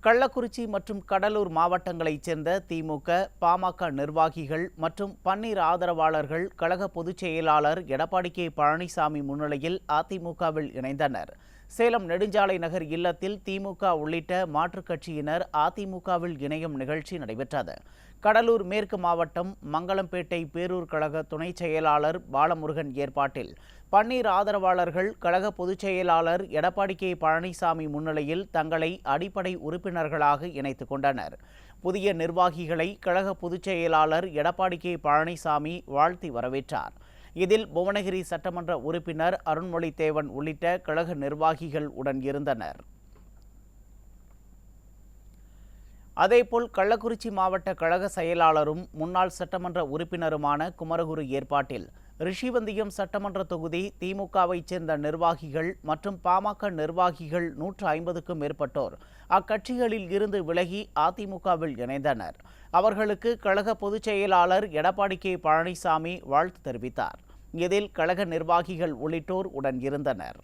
கள்ளக்குறிச்சி மற்றும் கடலூர் மாவட்டங்களைச் சேர்ந்த திமுக, பாமக நிர்வாகிகள் மற்றும் பன்னீர் ஆதரவாளர்கள் கழக பொதுச் செயலாளர் எடப்பாடி கே பழனிசாமி முன்னிலையில் அதிமுகவில் இணைந்தனர். சேலம் நெடுஞ்சாலை நகர் இல்லத்தில் திமுக உள்ளிட்ட மாற்றுக் கட்சியினர் அதிமுகவில் இணையும் நிகழ்ச்சி நடைபெற்றது. கடலூர் மேற்கு மாவட்டம் மங்களம்பேட்டை பேரூர் கழக துணை செயலாளர் பாலமுருகன் ஏற்பாட்டில் பன்னீர் ஆதரவாளர்கள் கழக பொதுச் செயலாளர் எடப்பாடி கே பழனிசாமி முன்னிலையில் தங்களை அடிப்படை உறுப்பினர்களாக இணைத்துக் கொண்டனர். புதிய நிர்வாகிகளை கழக பொதுச் செயலாளர் எடப்பாடி கே பழனிசாமி வாழ்த்தி வரவேற்றார். இதில் புவனகிரி சட்டமன்ற உறுப்பினர் அருண்மொழி தேவன் உள்ளிட்ட கழக நிர்வாகிகள் உடன் இருந்தனர். அதேபோல் கள்ளக்குறிச்சி மாவட்ட கழக செயலாளரும் முன்னாள் சட்டமன்ற உறுப்பினருமான குமரகுரு ஏற்பாட்டில் ரிஷிவந்தியம் சட்டமன்ற தொகுதி திமுகவைச் சேர்ந்த நிர்வாகிகள் மற்றும் பாமக நிர்வாகிகள் 150க்கும் மேற்பட்டோர் அக்கட்சிகளில் இருந்து விலகி அதிமுகவில் இணைந்தனர். அவர்களுக்கு கழக பொதுச் செயலாளர் எடப்பாடி கே பழனிசாமி வாழ்த்து தெரிவித்தார். இதில் கழக நிர்வாகிகள் உள்ளிட்டோர் உடன் இருந்தனர்.